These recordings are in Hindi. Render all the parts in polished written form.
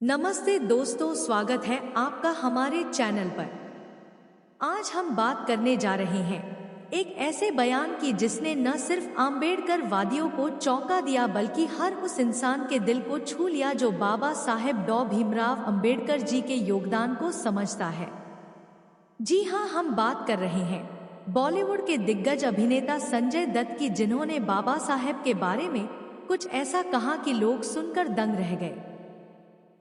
नमस्ते दोस्तों, स्वागत है आपका हमारे चैनल पर। आज हम बात करने जा रहे हैं एक ऐसे बयान की जिसने न सिर्फ आम्बेडकर वादियों को चौंका दिया बल्कि हर उस इंसान के दिल को छू लिया जो बाबा साहेब डॉ भीमराव अंबेडकर जी के योगदान को समझता है। जी हाँ, हम बात कर रहे हैं बॉलीवुड के दिग्गज अभिनेता संजय दत्त की, जिन्होंने बाबा साहेब के बारे में कुछ ऐसा कहा कि लोग सुनकर दंग रह गए।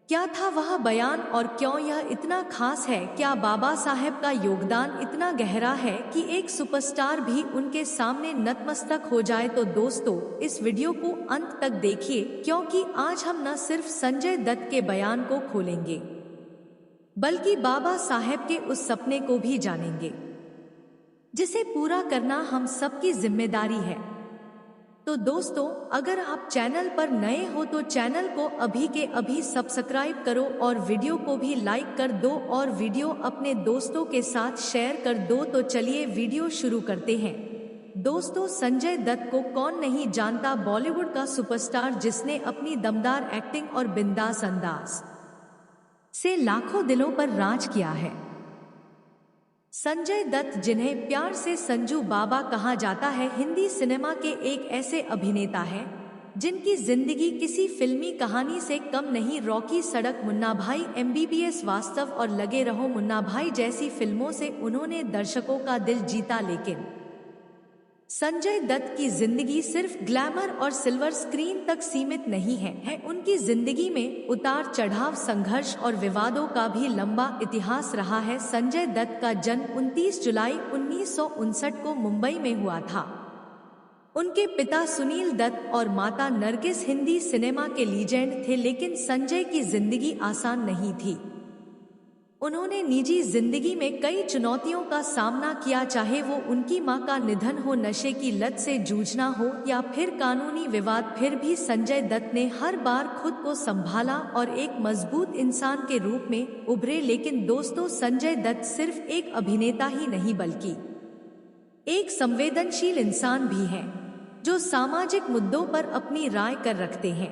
क्या था वह बयान और क्यों यह इतना खास है? क्या बाबा साहेब का योगदान इतना गहरा है कि एक सुपरस्टार भी उनके सामने नतमस्तक हो जाए? तो दोस्तों, इस वीडियो को अंत तक देखिए, क्योंकि आज हम न सिर्फ संजय दत्त के बयान को खोलेंगे बल्कि बाबा साहेब के उस सपने को भी जानेंगे जिसे पूरा करना हम सबकी जिम्मेदारी है। तो दोस्तों, अगर आप चैनल पर नए हो तो चैनल को अभी के अभी सब्सक्राइब करो और वीडियो को भी लाइक कर दो और वीडियो अपने दोस्तों के साथ शेयर कर दो। तो चलिए वीडियो शुरू करते हैं। दोस्तों, संजय दत्त को कौन नहीं जानता? बॉलीवुड का सुपरस्टार जिसने अपनी दमदार एक्टिंग और बिंदास अंदाज से लाखों दिलों पर राज किया है। संजय दत्त, जिन्हें प्यार से संजू बाबा कहा जाता है, हिंदी सिनेमा के एक ऐसे अभिनेता हैं जिनकी जिंदगी किसी फिल्मी कहानी से कम नहीं। रॉकी, सड़क, मुन्ना भाई, MBBS, वास्तव और लगे रहो मुन्ना भाई जैसी फिल्मों से उन्होंने दर्शकों का दिल जीता। लेकिन संजय दत्त की जिंदगी सिर्फ ग्लैमर और सिल्वर स्क्रीन तक सीमित नहीं है। उनकी जिंदगी में उतार चढ़ाव, संघर्ष और विवादों का भी लंबा इतिहास रहा है। संजय दत्त का जन्म 29 जुलाई 1959 को मुंबई में हुआ था। उनके पिता सुनील दत्त और माता नरगिस हिंदी सिनेमा के लीजेंड थे, लेकिन संजय की जिंदगी आसान नहीं थी। उन्होंने निजी जिंदगी में कई चुनौतियों का सामना किया, चाहे वो उनकी मां का निधन हो, नशे की लत से जूझना हो या फिर कानूनी विवाद। फिर भी संजय दत्त ने हर बार खुद को संभाला और एक मजबूत इंसान के रूप में उभरे। लेकिन दोस्तों, संजय दत्त सिर्फ एक अभिनेता ही नहीं बल्कि एक संवेदनशील इंसान भी हैं, जो सामाजिक मुद्दों पर अपनी राय कर रखते हैं।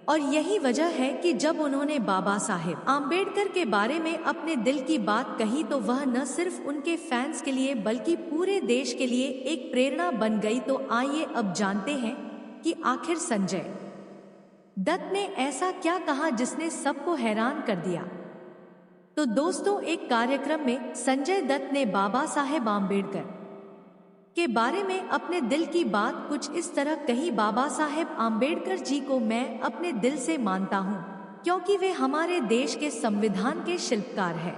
और यही वजह है कि जब उन्होंने बाबा साहेब आम्बेडकर के बारे में अपने दिल की बात कही तो वह न सिर्फ उनके फैंस के लिए बल्कि पूरे देश के लिए एक प्रेरणा बन गई। तो आइए अब जानते हैं कि आखिर संजय दत्त ने ऐसा क्या कहा जिसने सबको हैरान कर दिया। तो दोस्तों, एक कार्यक्रम में संजय दत्त ने बाबा साहेब आम्बेडकर के बारे में अपने दिल की बात कुछ इस तरह कही। बाबा साहेब आम्बेडकर जी को मैं अपने दिल से मानता हूँ, क्योंकि वे हमारे देश के संविधान के शिल्पकार हैं।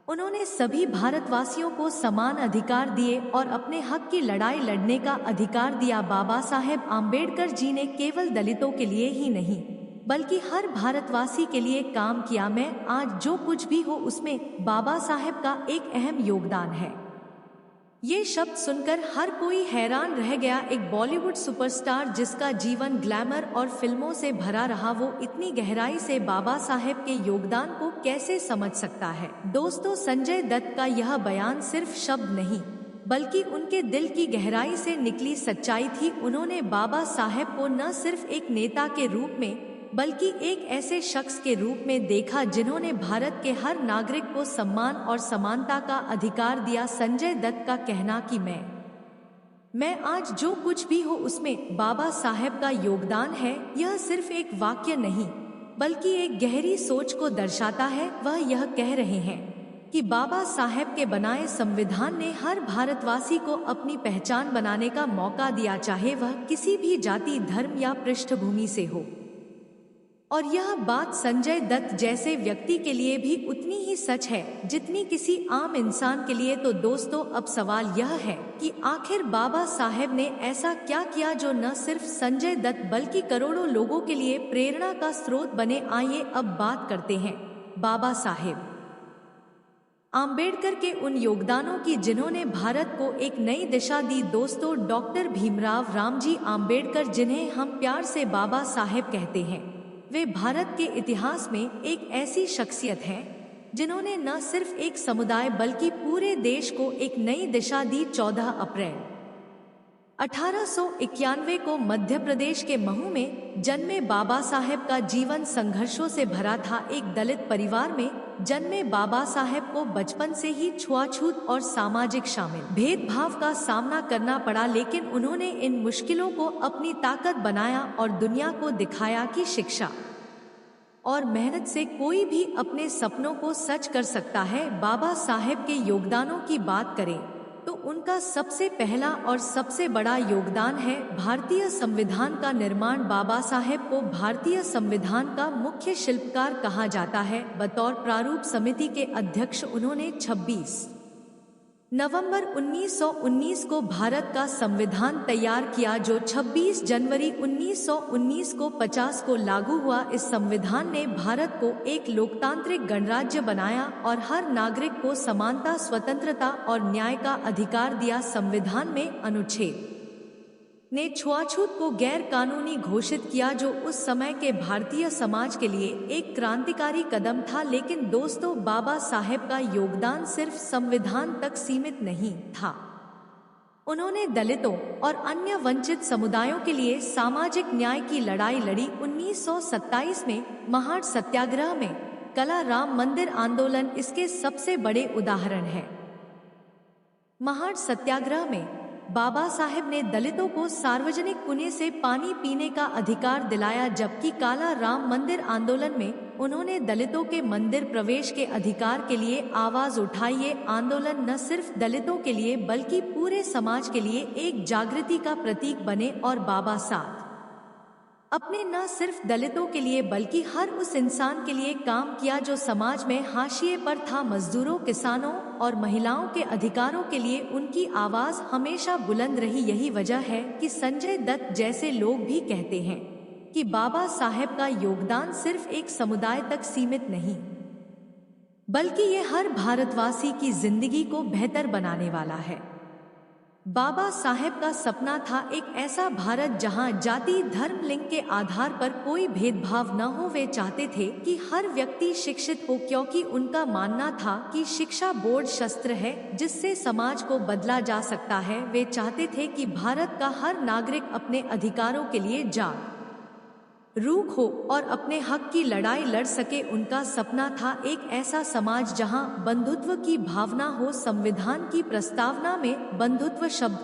उन्होंने सभी भारतवासियों को समान अधिकार दिए और अपने हक की लड़ाई लड़ने का अधिकार दिया। बाबा साहेब आम्बेडकर जी ने केवल दलितों के लिए ही नहीं बल्कि हर भारतवासी के लिए काम किया। मैं आज जो कुछ भी हो उसमें बाबा साहेब का एक अहम योगदान है। ये शब्द सुनकर हर कोई हैरान रह गया। एक बॉलीवुड सुपरस्टार जिसका जीवन ग्लैमर और फिल्मों से भरा रहा, वो इतनी गहराई से बाबा साहेब के योगदान को कैसे समझ सकता है? दोस्तों, संजय दत्त का यह बयान सिर्फ शब्द नहीं बल्कि उनके दिल की गहराई से निकली सच्चाई थी। उन्होंने बाबा साहेब को न सिर्फ एक नेता के रूप में बल्कि एक ऐसे शख्स के रूप में देखा जिन्होंने भारत के हर नागरिक को सम्मान और समानता का अधिकार दिया। संजय दत्त का कहना कि मैं आज जो कुछ भी हो उसमें बाबा साहेब का योगदान है, यह सिर्फ एक वाक्य नहीं बल्कि एक गहरी सोच को दर्शाता है। वह यह कह रहे हैं कि बाबा साहेब के बनाए संविधान ने हर भारतवासी को अपनी पहचान बनाने का मौका दिया, चाहे वह किसी भी जाति, धर्म या पृष्ठभूमि से हो। और यह बात संजय दत्त जैसे व्यक्ति के लिए भी उतनी ही सच है जितनी किसी आम इंसान के लिए। तो दोस्तों, अब सवाल यह है कि आखिर बाबा साहेब ने ऐसा क्या किया जो न सिर्फ संजय दत्त बल्कि करोड़ों लोगों के लिए प्रेरणा का स्रोत बने। आइए अब बात करते हैं बाबा साहेब आम्बेडकर के उन योगदानों की जिन्होंने भारत को एक नई दिशा दी। दोस्तों, डॉक्टर भीमराव रामजी आम्बेडकर, जिन्हें हम प्यार से बाबा साहेब कहते हैं, वे भारत के इतिहास में एक ऐसी शख्सियत हैं जिन्होंने न सिर्फ एक समुदाय बल्कि पूरे देश को एक नई दिशा दी। 14 अप्रैल 1891 को मध्य प्रदेश के महू में जन्मे बाबा साहेब का जीवन संघर्षों से भरा था। एक दलित परिवार में जन्मे बाबा साहेब को बचपन से ही छुआछूत और सामाजिक शामिल भेदभाव का सामना करना पड़ा, लेकिन उन्होंने इन मुश्किलों को अपनी ताकत बनाया और दुनिया को दिखाया कि शिक्षा और मेहनत से कोई भी अपने सपनों को सच कर सकता है। बाबा साहेब के योगदानों की बात करें तो उनका सबसे पहला और सबसे बड़ा योगदान है भारतीय संविधान का निर्माण। बाबा साहेब को भारतीय संविधान का मुख्य शिल्पकार कहा जाता है। बतौर प्रारूप समिति के अध्यक्ष उन्होंने 26 नवंबर 1919 को भारत का संविधान तैयार किया, जो 26 जनवरी 1919 को 50 को लागू हुआ। इस संविधान ने भारत को एक लोकतांत्रिक गणराज्य बनाया और हर नागरिक को समानता, स्वतंत्रता और न्याय का अधिकार दिया। संविधान में अनुच्छेद ने छुआछूत को गैर कानूनी घोषित किया, जो उस समय के भारतीय समाज के लिए एक क्रांतिकारी कदम था। लेकिन दोस्तों, बाबा साहेब का योगदान सिर्फ संविधान तक सीमित नहीं था। उन्होंने दलितों और अन्य वंचित समुदायों के लिए सामाजिक न्याय की लड़ाई लड़ी। 1927 में महाड़ सत्याग्रह में कला राम मंदिर आंदोलन इसके सबसे बड़े उदाहरण है। महाड़ सत्याग्रह में बाबा साहेब ने दलितों को सार्वजनिक कुएं से पानी पीने का अधिकार दिलाया, जबकि काला राम मंदिर आंदोलन में उन्होंने दलितों के मंदिर प्रवेश के अधिकार के लिए आवाज उठाई। ये आंदोलन न सिर्फ दलितों के लिए बल्कि पूरे समाज के लिए एक जागृति का प्रतीक बने और बाबा साहब अपने न सिर्फ दलितों के लिए बल्कि हर उस इंसान के लिए काम किया जो समाज में हाशिए पर था। मजदूरों, किसानों और महिलाओं के अधिकारों के लिए उनकी आवाज हमेशा बुलंद रही। यही वजह है कि संजय दत्त जैसे लोग भी कहते हैं कि बाबा साहेब का योगदान सिर्फ एक समुदाय तक सीमित नहीं, बल्कि ये हर भारतवासी की जिंदगी को बेहतर बनाने वाला है। बाबा साहेब का सपना था एक ऐसा भारत जहां जाति, धर्म, लिंग के आधार पर कोई भेदभाव न हो। वे चाहते थे कि हर व्यक्ति शिक्षित हो, क्योंकि उनका मानना था कि शिक्षा बोर्ड शस्त्र है जिससे समाज को बदला जा सकता है। वे चाहते थे कि भारत का हर नागरिक अपने अधिकारों के लिए जागरूक हो और अपने हक की लड़ाई लड़ सके। उनका सपना था एक ऐसा समाज जहां बंधुत्व की भावना हो। संविधान की प्रस्तावना में बंधुत्व शब्द